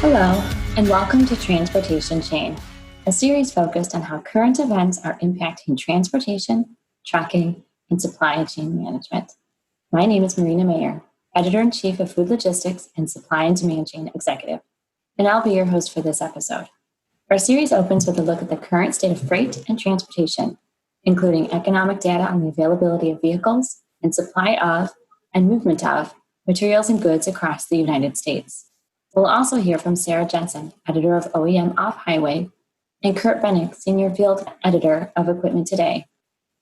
Hello, and welcome to Transportation Chain, a series focused on how current events are impacting transportation, trucking, and supply chain management. My name is Marina Mayer, Editor-in-Chief of Food Logistics and Supply and Demand Chain Executive, and I'll be your host for this episode. Our series opens with a look at the current state of freight and transportation, including economic data on the availability of vehicles and supply of and movement of materials and goods across the United States. We'll also hear from Sarah Jensen, editor of OEM Off-Highway, and Kurt Bennick, senior field editor of Equipment Today,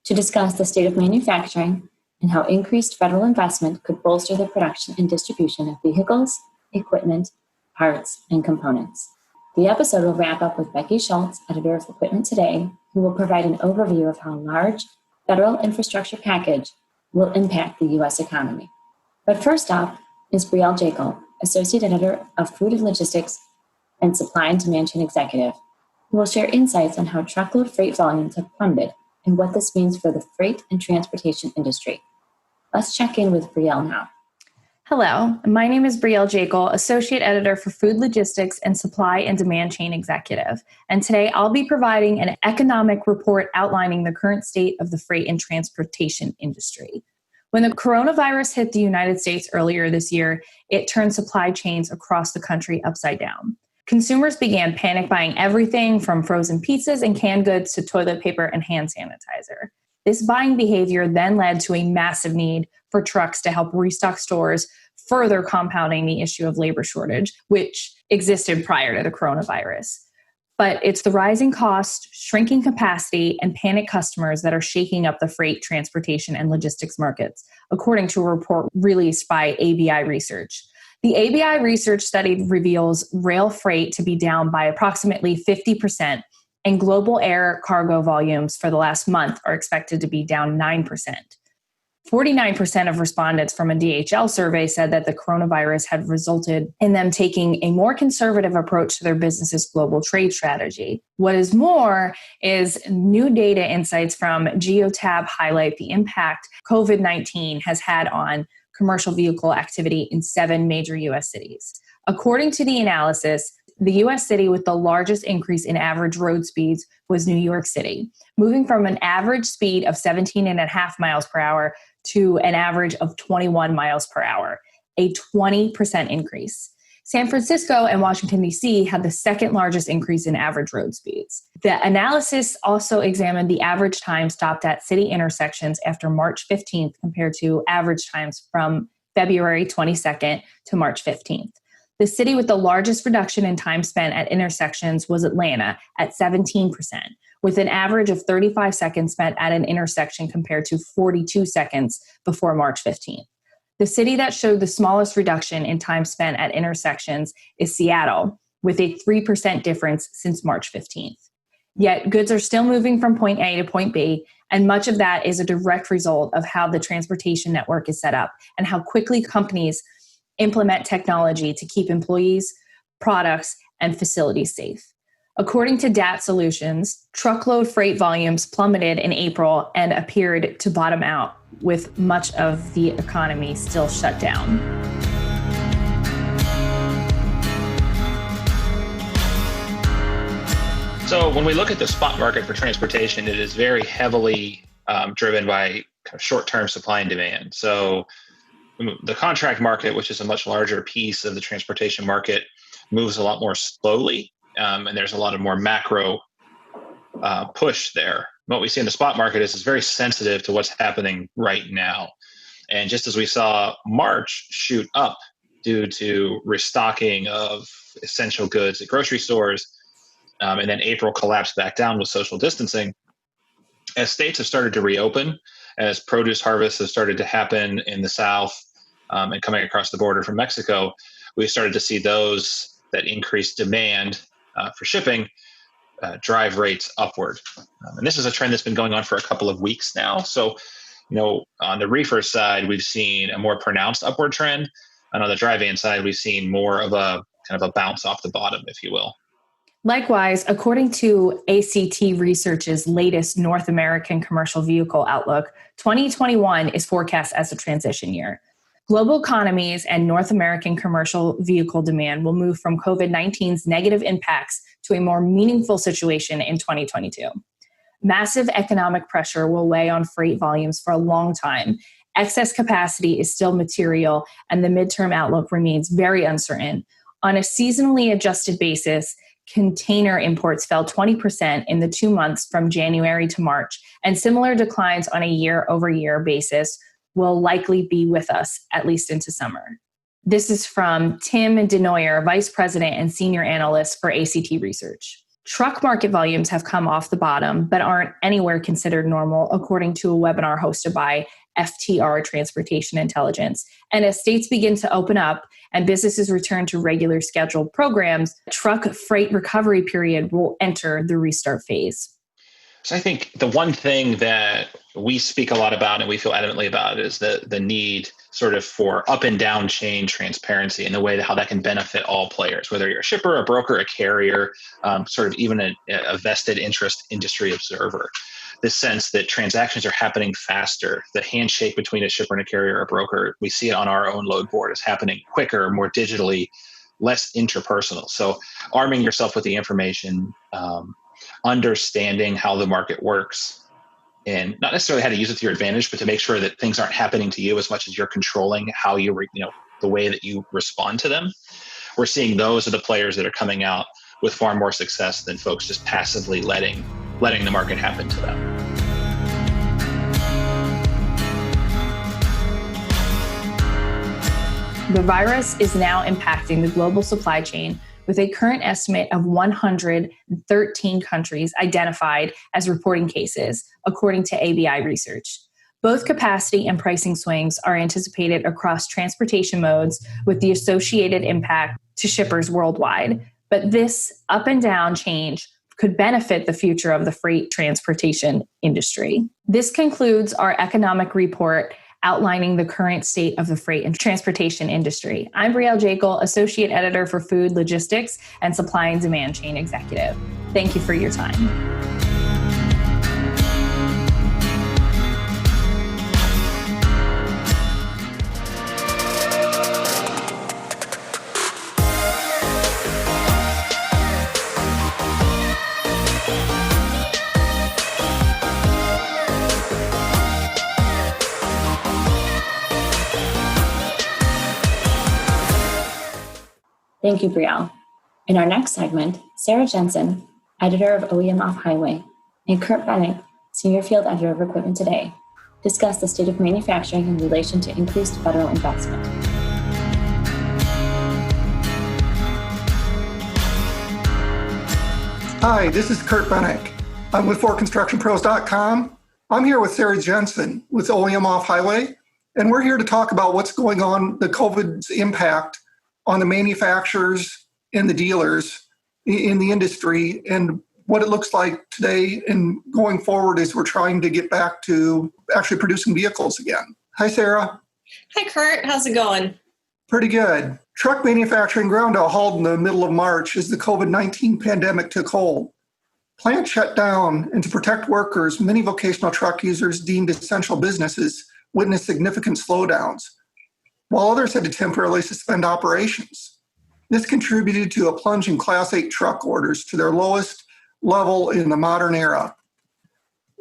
to discuss the state of manufacturing and how increased federal investment could bolster the production and distribution of vehicles, equipment, parts, and components. The episode will wrap up with Becky Schultz, editor of Equipment Today, who will provide an overview of how large federal infrastructure package will impact the U.S. economy. But first up is Brielle Jakel, Associate Editor of Food Logistics and Supply and Demand Chain Executive, who will share insights on how truckload freight volumes have plummeted and what this means for the freight and transportation industry. Let's check in with Brielle now. Hello, my name is Brielle Jakel, Associate Editor for Food Logistics and Supply and Demand Chain Executive. And today I'll be providing an economic report outlining the current state of the freight and transportation industry. When the coronavirus hit the United States earlier this year, it turned supply chains across the country upside down. Consumers began panic buying everything from frozen pizzas and canned goods to toilet paper and hand sanitizer. This buying behavior then led to a massive need for trucks to help restock stores, further compounding the issue of labor shortage, which existed prior to the coronavirus. But it's the rising cost, shrinking capacity, and panicked customers that are shaking up the freight, transportation, and logistics markets, according to a report released by ABI Research. The ABI Research study reveals rail freight to be down by approximately 50%, and global air cargo volumes for the last month are expected to be down 9%. 49% of respondents from a DHL survey said that the coronavirus had resulted in them taking a more conservative approach to their business's global trade strategy. What is more is new data insights from Geotab highlight the impact COVID-19 has had on commercial vehicle activity in 7 major U.S. cities. According to the analysis, the U.S. city with the largest increase in average road speeds was New York City, moving from an average speed of 17.5 miles per hour to an average of 21 miles per hour, a 20% increase. San Francisco and Washington, D.C. had the second largest increase in average road speeds. The analysis also examined the average time stopped at city intersections after March 15th compared to average times from February 22nd to March 15th. The city with the largest reduction in time spent at intersections was Atlanta at 17%, with an average of 35 seconds spent at an intersection compared to 42 seconds before March 15th. The city that showed the smallest reduction in time spent at intersections is Seattle, with a 3% difference since March 15th. Yet goods are still moving from point A to point B, and much of that is a direct result of how the transportation network is set up and how quickly companies implement technology to keep employees, products, and facilities safe. According to DAT Solutions, truckload freight volumes plummeted in April and appeared to bottom out, with much of the economy still shut down. So when we look at the spot market for transportation, it is very heavily driven by kind of short-term supply and demand. So the contract market, which is a much larger piece of the transportation market, moves a lot more slowly, and there's a lot of more macro push there. What we see in the spot market is very sensitive to what's happening right now. And just as we saw March shoot up due to restocking of essential goods at grocery stores, and then April collapsed back down with social distancing, as states have started to reopen, as produce harvests have started to happen in the South and coming across the border from Mexico, we started to see those that increased demand for shipping drive rates upward. And this is a trend that's been going on for a couple of weeks now. So, on the reefer side, we've seen a more pronounced upward trend. And on the dry van side, we've seen more of a kind of a bounce off the bottom, if you will. Likewise, according to ACT Research's latest North American commercial vehicle outlook, 2021 is forecast as a transition year. Global economies and North American commercial vehicle demand will move from COVID-19's negative impacts to a more meaningful situation in 2022. Massive economic pressure will weigh on freight volumes for a long time. Excess capacity is still material, and the midterm outlook remains very uncertain. On a seasonally adjusted basis, container imports fell 20% in the 2 months from January to March, and similar declines on a year-over-year basis will likely be with us at least into summer. This is from Tim Denoyer, Vice President and Senior Analyst for ACT Research. Truck market volumes have come off the bottom, but aren't anywhere considered normal, according to a webinar hosted by FTR Transportation Intelligence. And as states begin to open up and businesses return to regular scheduled programs, truck freight recovery period will enter the restart phase. So I think the one thing that we speak a lot about and we feel adamantly about is the need sort of for up and down chain transparency and the way that how that can benefit all players, whether you're a shipper, a broker, a carrier, sort of even a vested interest industry observer. This sense that transactions are happening faster, the handshake between a shipper and a carrier or a broker, we see it on our own load board, is happening quicker, more digitally, less interpersonal. So arming yourself with the information, understanding how the market works, and not necessarily how to use it to your advantage, but to make sure that things aren't happening to you as much as you're controlling how the way that you respond to them. We're seeing those are the players that are coming out with far more success than folks just passively letting the market happen to them. The virus is now impacting the global supply chain, with a current estimate of 113 countries identified as reporting cases, according to ABI Research. Both capacity and pricing swings are anticipated across transportation modes, with the associated impact to shippers worldwide. But this up and down change could benefit the future of the freight transportation industry. This concludes our economic report outlining the current state of the freight and transportation industry. I'm Brielle Jekyll, Associate Editor for Food Logistics and Supply and Demand Chain Executive. Thank you for your time. Thank you, Brielle. In our next segment, Sarah Jensen, editor of OEM Off-Highway, and Kurt Bennett, senior field editor of Equipment Today, discuss the state of manufacturing in relation to increased federal investment. Hi, this is Kurt Bennett. I'm with ForConstructionPros.com. I'm here with Sarah Jensen with OEM Off-Highway, and we're here to talk about what's going on, the COVID's impact on the manufacturers and the dealers in the industry, and what it looks like today and going forward as we're trying to get back to actually producing vehicles again. Hi, Sarah. Hi, Kurt. How's it going? Pretty good. Truck manufacturing ground to a halt in the middle of March as the COVID-19 pandemic took hold. Plants shut down, and to protect workers, many vocational truck users deemed essential businesses witnessed significant slowdowns, while others had to temporarily suspend operations. This contributed to a plunge in Class 8 truck orders to their lowest level in the modern era.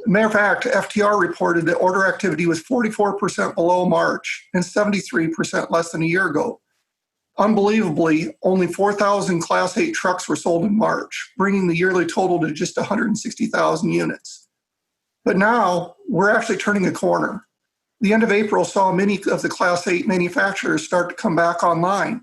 Matter of fact, FTR reported that order activity was 44% below March and 73% less than a year ago. Unbelievably, only 4,000 Class 8 trucks were sold in March, bringing the yearly total to just 160,000 units. But now, we're actually turning a corner. The end of April saw many of the Class 8 manufacturers start to come back online.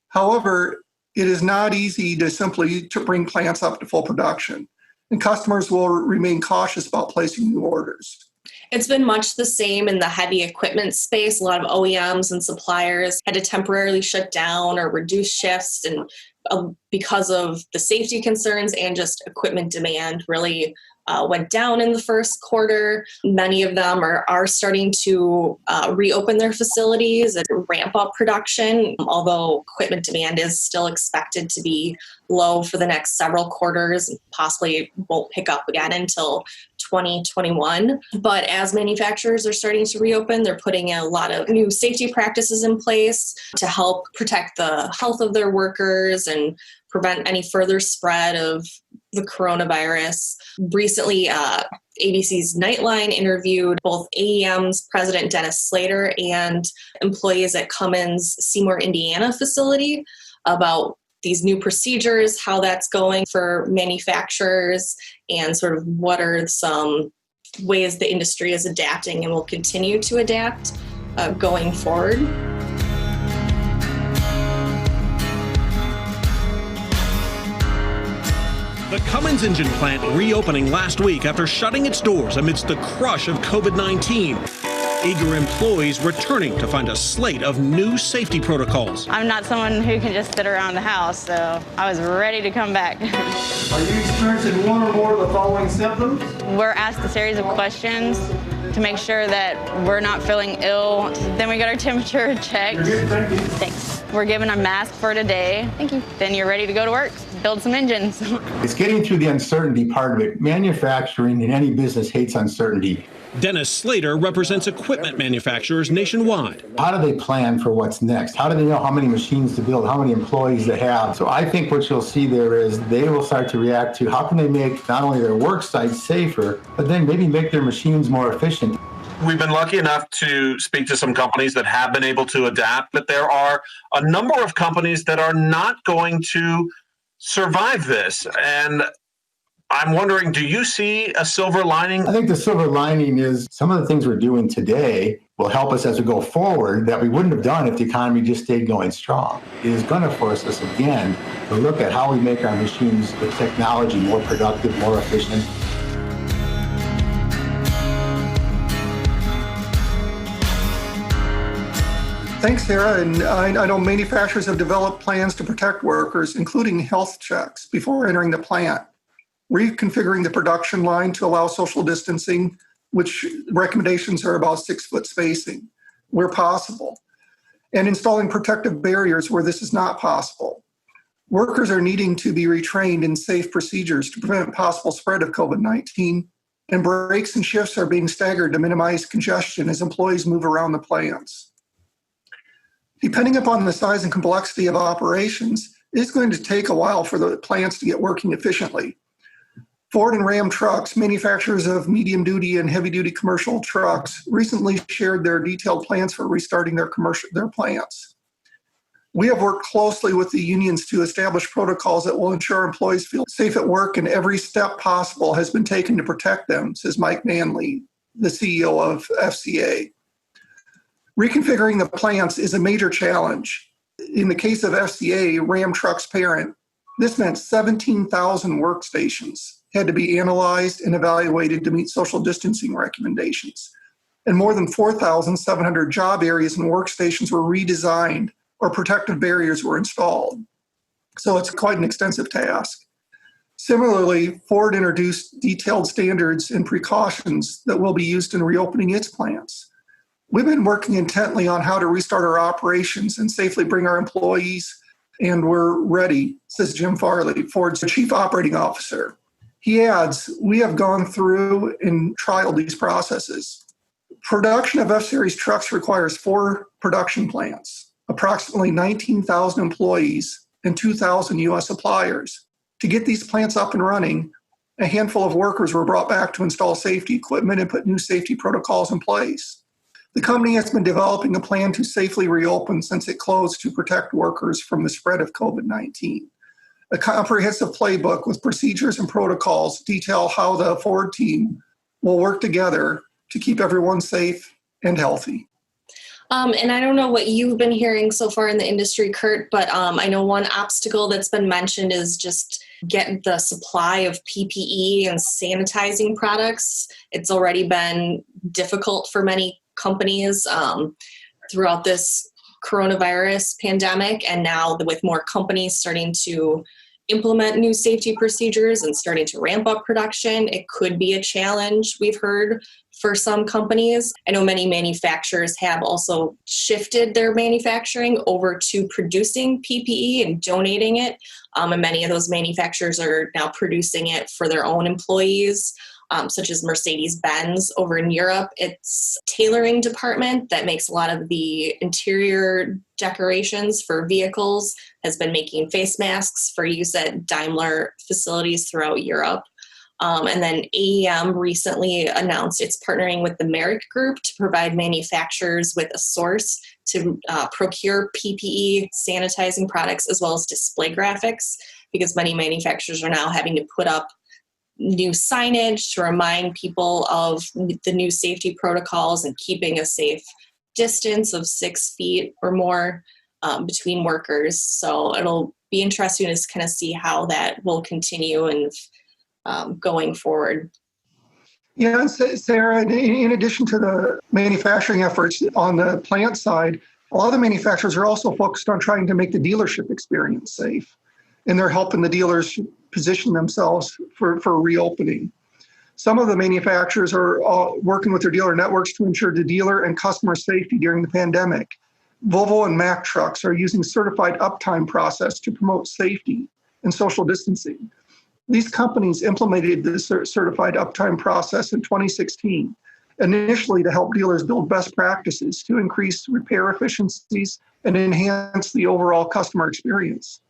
However, it is not easy to simply bring plants up to full production, and customers will remain cautious about placing new orders. It's been much the same in the heavy equipment space. A lot of OEMs and suppliers had to temporarily shut down or reduce shifts, and because of the safety concerns and just equipment demand really went down in the first quarter. Many of them are starting to reopen their facilities and ramp up production, although equipment demand is still expected to be low for the next several quarters, possibly won't pick up again until 2021. But as manufacturers are starting to reopen, they're putting a lot of new safety practices in place to help protect the health of their workers and prevent any further spread of the coronavirus. Recently, ABC's Nightline interviewed both AEM's president Dennis Slater and employees at Cummins' Seymour, Indiana facility about these new procedures, how that's going for manufacturers, and sort of what are some ways the industry is adapting and will continue to adapt going forward. The Cummins engine plant reopening last week after shutting its doors amidst the crush of COVID-19. Eager employees returning to find a slate of new safety protocols. I'm not someone who can just sit around the house, so I was ready to come back. Are you experiencing one or more of the following symptoms? We're asked a series of questions to make sure that we're not feeling ill. Then we got our temperature checked. You're good, thank you. Thanks. We're given a mask for today. Thank you. Then you're ready to go to work, build some engines. It's getting through the uncertainty part of it. Manufacturing in any business hates uncertainty. Dennis Slater represents equipment manufacturers nationwide. How do they plan for what's next? How do they know how many machines to build, how many employees they have? So I think what you'll see there is they will start to react to how can they make not only their work sites safer, but then maybe make their machines more efficient. We've been lucky enough to speak to some companies that have been able to adapt, but there are a number of companies that are not going to survive this. And I'm wondering, do you see a silver lining? I think the silver lining is some of the things we're doing today will help us as we go forward that we wouldn't have done if the economy just stayed going strong. It is going to force us again to look at how we make our machines with technology more productive, more efficient. Thanks, Sarah. And I know manufacturers have developed plans to protect workers, including health checks before entering the plant, reconfiguring the production line to allow social distancing, which recommendations are about 6 foot spacing where possible, and installing protective barriers where this is not possible. Workers are needing to be retrained in safe procedures to prevent possible spread of COVID-19, and breaks and shifts are being staggered to minimize congestion as employees move around the plants. Depending upon the size and complexity of operations, it's going to take a while for the plants to get working efficiently. Ford and Ram Trucks, manufacturers of medium-duty and heavy-duty commercial trucks, recently shared their detailed plans for restarting their plants. We have worked closely with the unions to establish protocols that will ensure employees feel safe at work, and every step possible has been taken to protect them, says Mike Manley, the CEO of FCA. Reconfiguring the plants is a major challenge. In the case of FCA, Ram Trucks parent, this meant 17,000 workstations had to be analyzed and evaluated to meet social distancing recommendations. And more than 4,700 job areas and workstations were redesigned or protective barriers were installed. So it's quite an extensive task. Similarly, Ford introduced detailed standards and precautions that will be used in reopening its plants. We've been working intently on how to restart our operations and safely bring our employees, and we're ready, says Jim Farley, Ford's chief operating officer. He adds, we have gone through and trialed these processes. Production of F-Series trucks requires 4 production plants, approximately 19,000 employees, and 2,000 U.S. suppliers. To get these plants up and running, a handful of workers were brought back to install safety equipment and put new safety protocols in place. The company has been developing a plan to safely reopen since it closed to protect workers from the spread of COVID-19. A comprehensive playbook with procedures and protocols detail how the Ford team will work together to keep everyone safe and healthy. And I don't know what you've been hearing so far in the industry, Kurt, but I know one obstacle that's been mentioned is just getting the supply of PPE and sanitizing products. It's already been difficult for many companies throughout this coronavirus pandemic, and now with more companies starting to implement new safety procedures and starting to ramp up production. It could be a challenge, we've heard, for some companies. I know many manufacturers have also shifted their manufacturing over to producing PPE and donating it. And many of those manufacturers are now producing it for their own employees, such as Mercedes-Benz over in Europe. It's a tailoring department that makes a lot of the interior decorations for vehicles, has been making face masks for use at Daimler facilities throughout Europe. And then AEM recently announced it's partnering with the Merrick Group to provide manufacturers with a source to procure PPE sanitizing products as well as display graphics, because many manufacturers are now having to put up new signage to remind people of the new safety protocols and keeping a safe distance of 6 feet or more between workers. So it'll be interesting to kind of see how that will continue and going forward. Yeah, Sarah, in addition to the manufacturing efforts on the plant side, a lot of the manufacturers are also focused on trying to make the dealership experience safe. And they're helping the dealers position themselves for reopening. Some of the manufacturers are working with their dealer networks to ensure the dealer and customer safety during the pandemic. Volvo and Mack trucks are using certified uptime process to promote safety and social distancing. These companies implemented the certified uptime process in 2016, initially to help dealers build best practices to increase repair efficiencies and enhance the overall customer experience.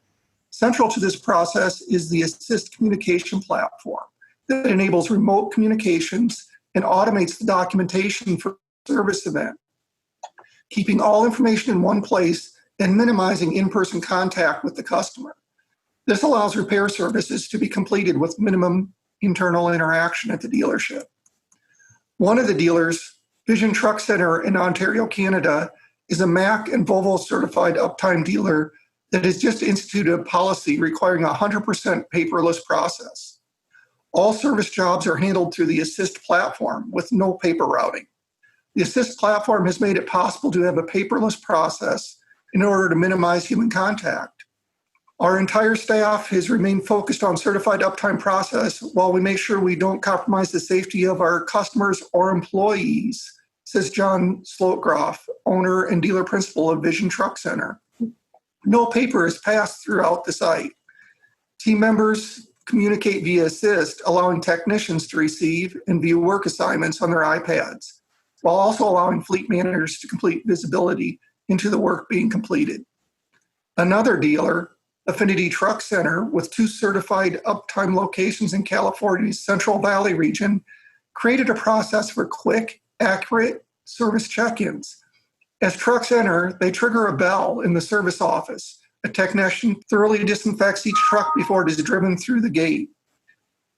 Central to this process is the Assist communication platform that enables remote communications and automates the documentation for service event, keeping all information in one place and minimizing in-person contact with the customer. This allows repair services to be completed with minimum internal interaction at the dealership. One of the dealers, Vision Truck Center in Ontario, Canada, is a Mack and Volvo certified uptime dealer that has just instituted a policy requiring a 100% paperless process. All service jobs are handled through the Assist platform with no paper routing. The Assist platform has made it possible to have a paperless process in order to minimize human contact. Our entire staff has remained focused on certified uptime process while we make sure we don't compromise the safety of our customers or employees, says John Slotgroff, owner and dealer principal of Vision Truck Center. No paper is passed throughout the site. Team members communicate via Assist, allowing technicians to receive and view work assignments on their iPads, while also allowing fleet managers to complete visibility into the work being completed. Another dealer, Affinity Truck Center, with 2 certified uptime locations in California's Central Valley region, created a process for quick, accurate service check-ins. As trucks enter, they trigger a bell in the service office. A technician thoroughly disinfects each truck before it is driven through the gate.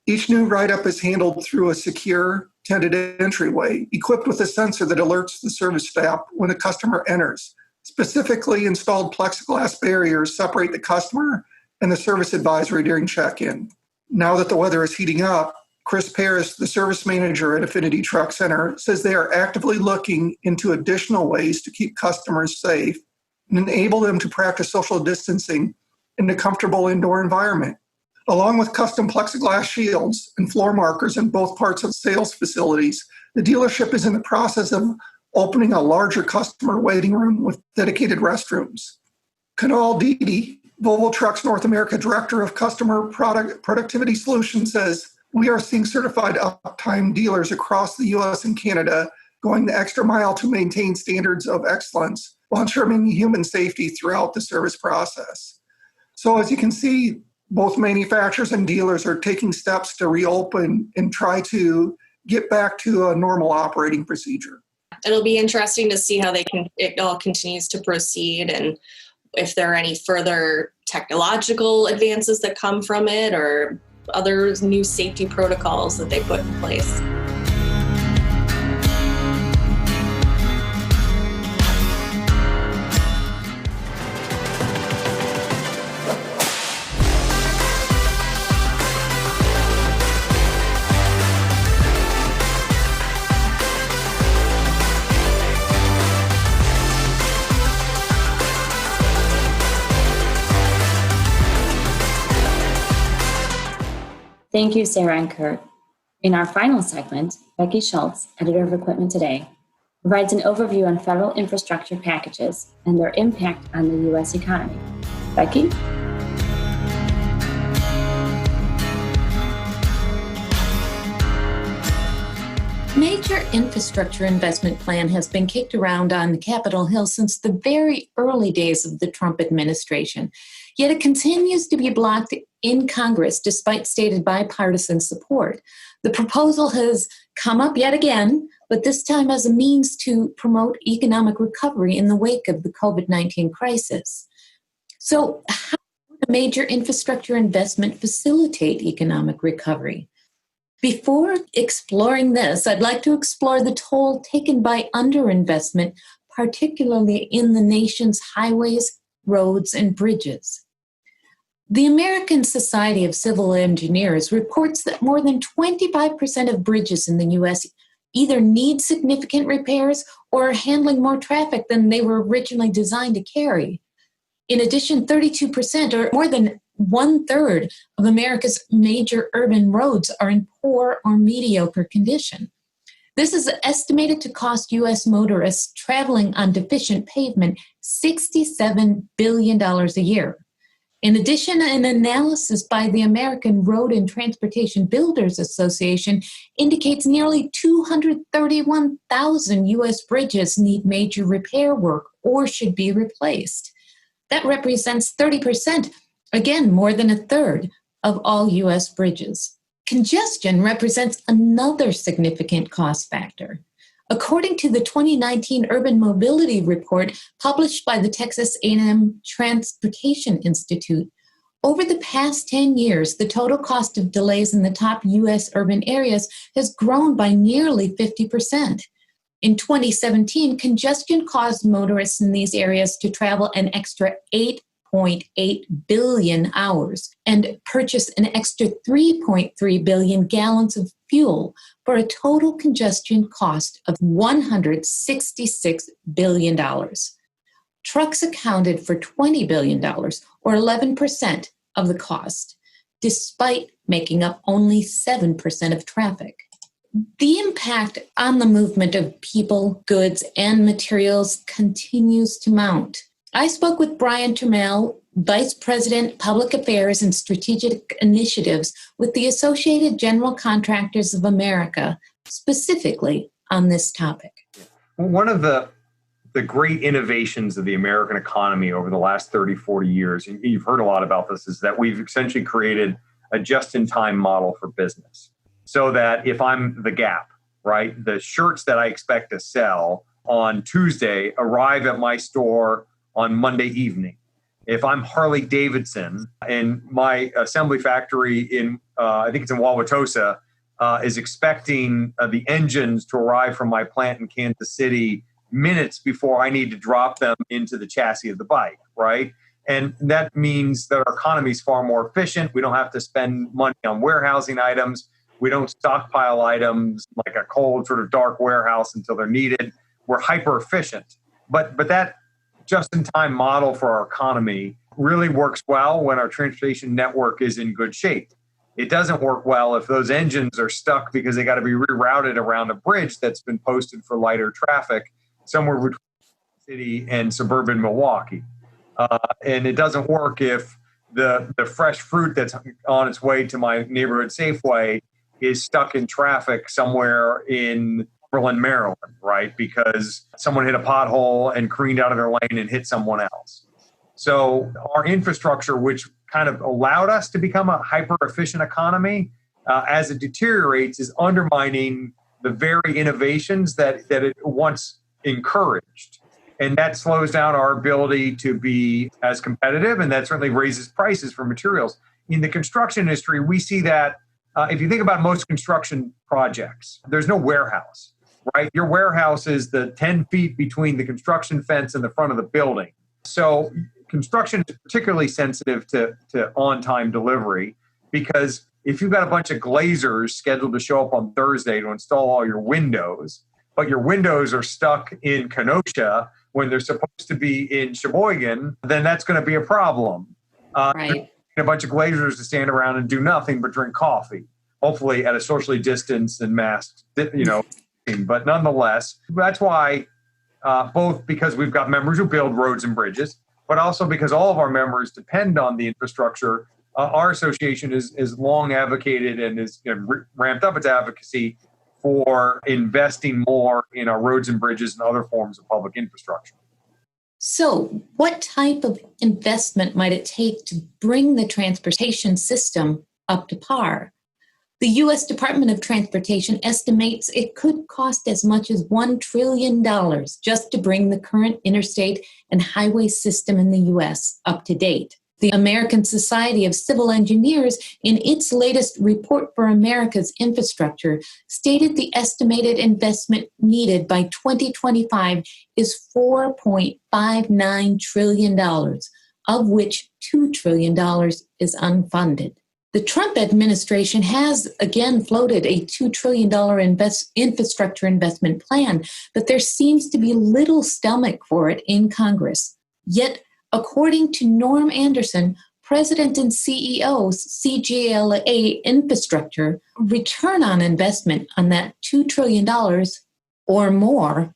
Each new write-up is handled through a secure, tended entryway, equipped with a sensor that alerts the service staff when a customer enters. Specifically installed plexiglass barriers separate the customer and the service advisory during check-in. Now that the weather is heating up, Chris Paris, the service manager at Affinity Truck Center, says they are actively looking into additional ways to keep customers safe and enable them to practice social distancing in a comfortable indoor environment. Along with custom plexiglass shields and floor markers in both parts of sales facilities, the dealership is in the process of opening a larger customer waiting room with dedicated restrooms. Kunal Didi, Volvo Trucks North America Director of Customer Productivity Solutions, says, "We are seeing certified uptime dealers across the U.S. and Canada going the extra mile to maintain standards of excellence while ensuring human safety throughout the service process." So as you can see, both manufacturers and dealers are taking steps to reopen and try to get back to a normal operating procedure. It'll be interesting to see how it all continues to proceed, and if there are any further technological advances that come from it or other new safety protocols that they put in place. Thank you, Sarah and Kurt. In our final segment, Becky Schultz, editor of Equipment Today, provides an overview on federal infrastructure packages and their impact on the U.S. economy. Becky? Major infrastructure investment plan has been kicked around on Capitol Hill since the very early days of the Trump administration. Yet it continues to be blocked in Congress despite stated bipartisan support. The proposal has come up yet again, but this time as a means to promote economic recovery in the wake of the COVID-19 crisis. So how would a major infrastructure investment facilitate economic recovery? Before exploring this, I'd like to explore the toll taken by underinvestment, particularly in the nation's highways, roads, and bridges. The American Society of Civil Engineers reports that more than 25% of bridges in the U.S. either need significant repairs or are handling more traffic than they were originally designed to carry. In addition, 32%, or more than 1/3 of America's major urban roads are in poor or mediocre condition. This is estimated to cost U.S. motorists traveling on deficient pavement $67 billion a year. In addition, an analysis by the American Road and Transportation Builders Association indicates nearly 231,000 U.S. bridges need major repair work or should be replaced. That represents 30%. Again, more than 1/3 of all U.S. bridges. Congestion represents another significant cost factor. According to the 2019 Urban Mobility Report published by the Texas A&M Transportation Institute, over the past 10 years, the total cost of delays in the top U.S. urban areas has grown by nearly 50%. In 2017, congestion caused motorists in these areas to travel an extra 8.8 billion hours and purchase an extra 3.3 billion gallons of fuel for a total congestion cost of $166 billion. Trucks accounted for $20 billion, or 11% of the cost, despite making up only 7% of traffic. The impact on the movement of people, goods, and materials continues to mount. I spoke with Brian Turmell, Vice President, Public Affairs and Strategic Initiatives with the Associated General Contractors of America, specifically on this topic. One of the great innovations of the American economy over the last 30, 40 years, and you've heard a lot about this, is that we've essentially created a just-in-time model for business. So that if I'm the Gap, right, the shirts that I expect to sell on Tuesday arrive at my store on Monday evening. If I'm Harley Davidson and my assembly factory in, I think it's in Wauwatosa, is expecting the engines to arrive from my plant in Kansas City minutes before I need to drop them into the chassis of the bike, right? And that means that our economy is far more efficient. We don't have to spend money on warehousing items. We don't stockpile items like a cold, sort of dark warehouse until they're needed. We're hyper efficient. But that just-in-time model for our economy really works well when our transportation network is in good shape. It doesn't work well if those engines are stuck because they got to be rerouted around a bridge that's been posted for lighter traffic somewhere between the city and suburban Milwaukee. And it doesn't work if the fresh fruit that's on its way to my neighborhood Safeway is stuck in traffic somewhere in Berlin, Maryland, right? Because someone hit a pothole and careened out of their lane and hit someone else. So our infrastructure, which kind of allowed us to become a hyper-efficient economy, as it deteriorates, is undermining the very innovations that it once encouraged. And that slows down our ability to be as competitive, and that certainly raises prices for materials. In the construction industry, we see that if you think about most construction projects, there's no warehouse, right? Your warehouse is the 10 feet between the construction fence and the front of the building. So construction is particularly sensitive to on-time delivery, because if you've got a bunch of glazers scheduled to show up on Thursday to install all your windows, but your windows are stuck in Kenosha when they're supposed to be in Sheboygan, then that's going to be a problem. Right. a bunch of glaziers to stand around and do nothing but drink coffee, hopefully at a socially distanced and masked, but nonetheless, that's why both because we've got members who build roads and bridges, but also because all of our members depend on the infrastructure. Our association is long advocated and is ramped up its advocacy for investing more in our roads and bridges and other forms of public infrastructure. So, what type of investment might it take to bring the transportation system up to par? The U.S. Department of Transportation estimates it could cost as much as $1 trillion just to bring the current interstate and highway system in the U.S. up to date. The American Society of Civil Engineers, in its latest report for America's infrastructure, stated the estimated investment needed by 2025 is $4.59 trillion, of which $2 trillion is unfunded. The Trump administration has again floated a $2 trillion infrastructure investment plan, but there seems to be little stomach for it in Congress. Yet, according to Norm Anderson, President and CEO, CGLA Infrastructure, return on investment on that $2 trillion or more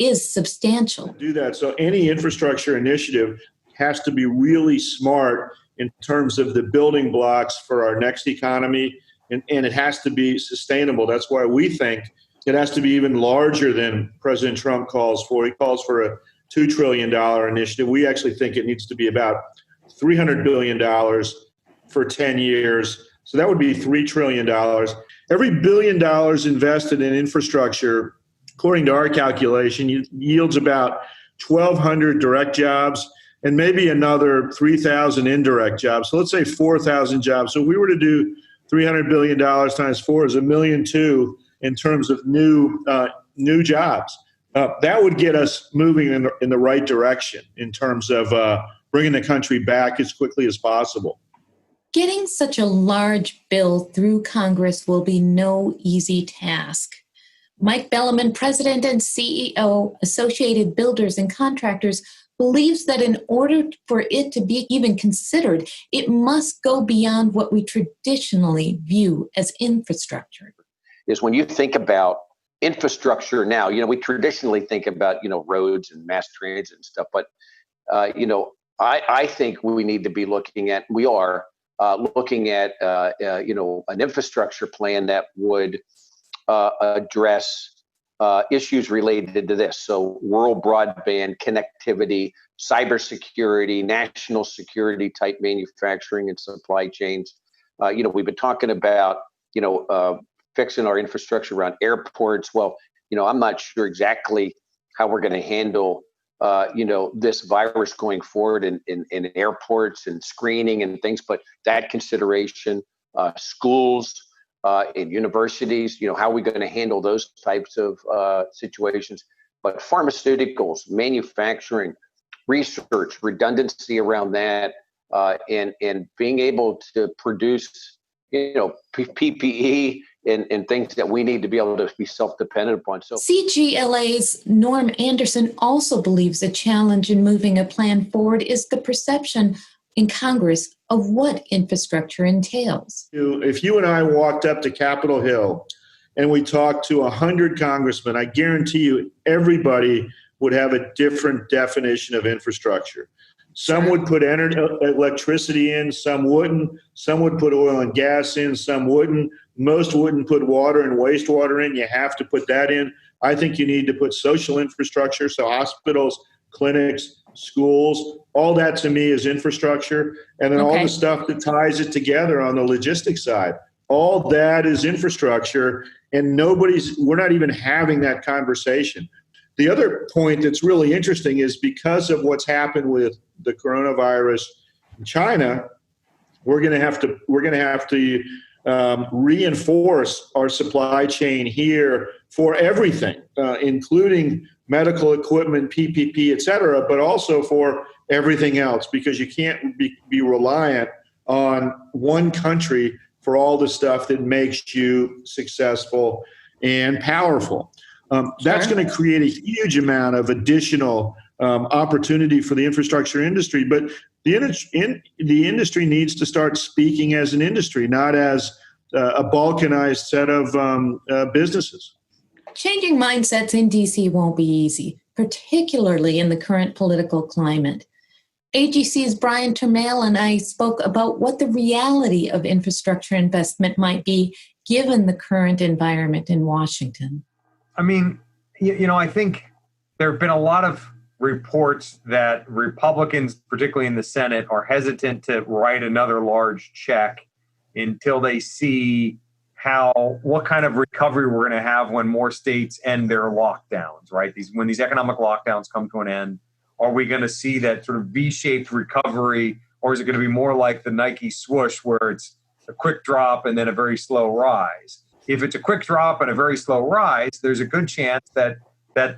is substantial. Do that. So any infrastructure initiative has to be really smart in terms of the building blocks for our next economy, and it has to be sustainable. That's why we think it has to be even larger than President Trump calls for. He calls for a $2 trillion initiative. We actually think it needs to be about $300 billion for 10 years. So that would be $3 trillion. Every $1 billion invested in infrastructure, according to our calculation, yields about 1,200 direct jobs and maybe another 3,000 indirect jobs. So let's say 4,000 jobs. So if we were to do $300 billion times 4 is $1.2 million in terms of new jobs. That would get us moving in the right direction in terms of bringing the country back as quickly as possible. Getting such a large bill through Congress will be no easy task. Mike Bellamon, President and CEO, Associated Builders and Contractors, believes that in order for it to be even considered, it must go beyond what we traditionally view as infrastructure. Is when you think about infrastructure now, we traditionally think about, roads and mass transit and stuff, but, I think we need to be looking at, an infrastructure plan that would address issues related to this. So rural broadband connectivity, cybersecurity, national security type manufacturing and supply chains. We've been talking about, fixing our infrastructure around airports. Well, I'm not sure exactly how we're going to handle, this virus going forward in airports and screening and things, but that consideration, schools, in universities, how are we going to handle those types of situations? But pharmaceuticals, manufacturing, research, redundancy around that, and being able to produce, PPE and things that we need to be able to be self-dependent upon. So CGLA's Norm Anderson also believes a challenge in moving a plan forward is the perception in Congress of what infrastructure entails. If you and I walked up to Capitol Hill and we talked to 100 congressmen, I guarantee you everybody would have a different definition of infrastructure. Some would put electricity in, some wouldn't. Some would put oil and gas in, some wouldn't. Most wouldn't put water and wastewater in. You have to put that in. I think you need to put social infrastructure, so hospitals, clinics, schools, all that to me is infrastructure. And then all the stuff that ties it together on the logistics side, all that is infrastructure. And we're not even having that conversation. The other point that's really interesting is because of what's happened with the coronavirus in China, we're going to have to reinforce our supply chain here for everything, including medical equipment, PPP, et cetera, but also for everything else, because you can't be reliant on one country for all the stuff that makes you successful and powerful. That's going to create a huge amount of additional opportunity for the infrastructure industry. But the industry needs to start speaking as an industry, not as a balkanized set of businesses. Changing mindsets in DC won't be easy, particularly in the current political climate. AGC's Brian Turmell and I spoke about what the reality of infrastructure investment might be given the current environment in Washington. I mean, I think there have been a lot of reports that Republicans, particularly in the Senate, are hesitant to write another large check until they see what kind of recovery we're going to have when more states end their lockdowns, right? When these economic lockdowns come to an end, are we going to see that sort of V-shaped recovery, or is it going to be more like the Nike swoosh where it's a quick drop and then a very slow rise? If it's a quick drop and a very slow rise, there's a good chance that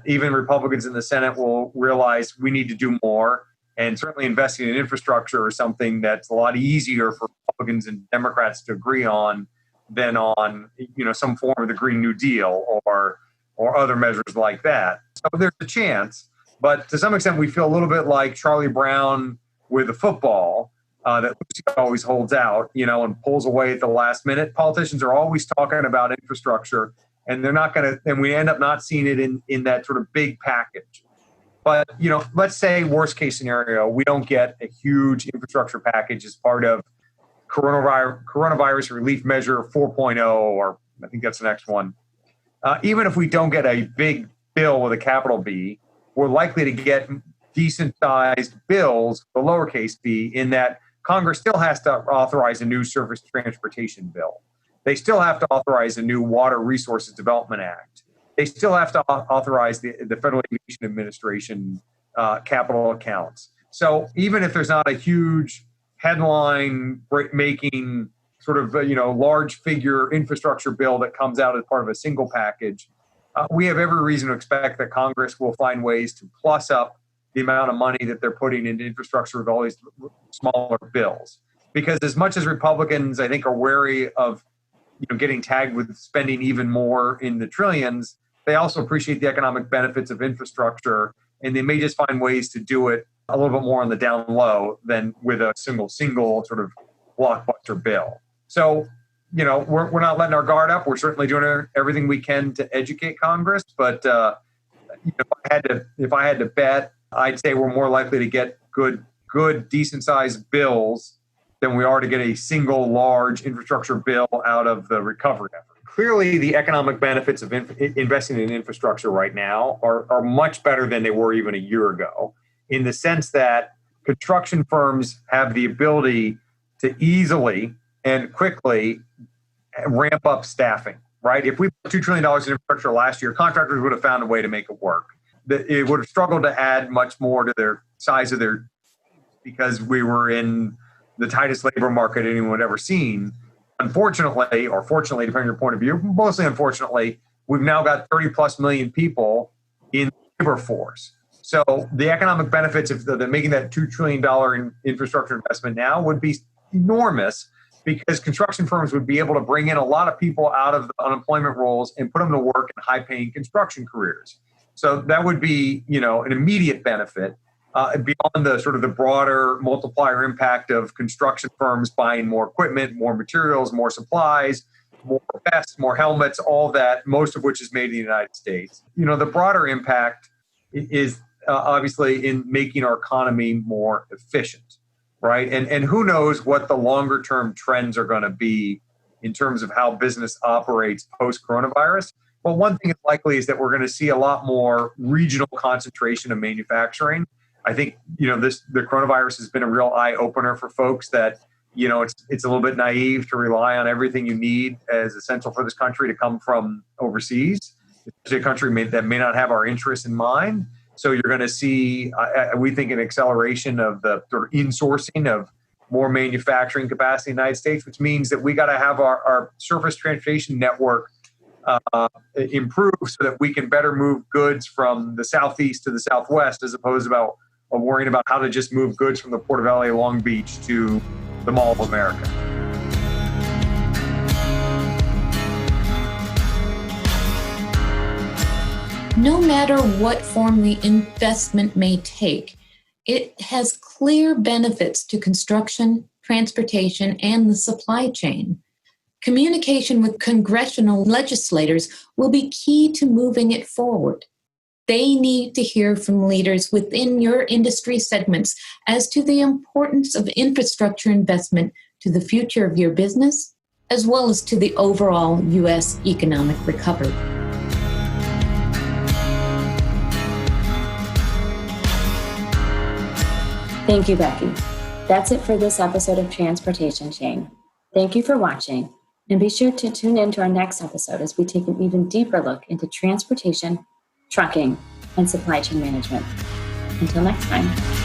even Republicans in the Senate will realize we need to do more, and certainly investing in infrastructure is something that's a lot easier for Republicans and Democrats to agree on than on some form of the Green New Deal or other measures like that. So there's a chance, but to some extent we feel a little bit like Charlie Brown with the football that Lucy always holds out, and pulls away at the last minute. Politicians are always talking about infrastructure, and they're not going to, and we end up not seeing it in that sort of big package. But, let's say worst case scenario, we don't get a huge infrastructure package as part of coronavirus relief measure 4.0, or I think that's the next one. Even if we don't get a big bill with a capital B, we're likely to get decent sized bills, the lowercase b, in that Congress still has to authorize a new surface transportation bill. They still have to authorize a new Water Resources Development Act. They still have to authorize the Federal Aviation Administration capital accounts. So even if there's not a huge headline making sort of large figure infrastructure bill that comes out as part of a single package, we have every reason to expect that Congress will find ways to plus up the amount of money that they're putting into infrastructure with all these smaller bills. Because as much as Republicans, I think, are wary of getting tagged with spending even more in the trillions, they also appreciate the economic benefits of infrastructure, and they may just find ways to do it a little bit more on the down low than with a single sort of blockbuster bill. So, we're not letting our guard up. We're certainly doing everything we can to educate Congress. But if I had to bet, I'd say we're more likely to get good, decent-sized bills than we are to get a single large infrastructure bill out of the recovery effort. Clearly, the economic benefits of investing in infrastructure right now are much better than they were even a year ago, in the sense that construction firms have the ability to easily and quickly ramp up staffing, right? If we put $2 trillion in infrastructure last year, contractors would have found a way to make it work. It would have struggled to add much more to their size of their, because we were in the tightest labor market anyone had ever seen. Unfortunately, or fortunately, depending on your point of view, mostly unfortunately, we've now got 30 plus million people in the labor force. So the economic benefits of making that $2 trillion in infrastructure investment now would be enormous, because construction firms would be able to bring in a lot of people out of the unemployment rolls and put them to work in high-paying construction careers. So that would be, an immediate benefit beyond the sort of the broader multiplier impact of construction firms buying more equipment, more materials, more supplies, more vests, more helmets, all that, most of which is made in the United States. The broader impact is obviously in making our economy more efficient, right? And who knows what the longer term trends are going to be in terms of how business operates post-coronavirus. Well, one thing that's likely is that we're going to see a lot more regional concentration of manufacturing. I think, the coronavirus has been a real eye opener for folks that, it's a little bit naive to rely on everything you need as essential for this country to come from overseas. It's a country that may not have our interests in mind. So you're going to see, we think, an acceleration of the sort of insourcing of more manufacturing capacity in the United States, which means that we got to have our surface transportation network improve so that we can better move goods from the southeast to the southwest, as opposed to worrying about how to just move goods from the Port of LA Long Beach to the Mall of America. No matter what form the investment may take, It has clear benefits to construction, transportation, and the supply chain. Communication with congressional legislators will be key to moving it forward. They need to hear from leaders within your industry segments as to the importance of infrastructure investment to the future of your business, as well as to the overall U.S. economic recovery. Thank you, Becky. That's it for this episode of Transportation Chain. Thank you for watching, and be sure to tune in to our next episode as we take an even deeper look into transportation, trucking, and supply chain management. Until next time.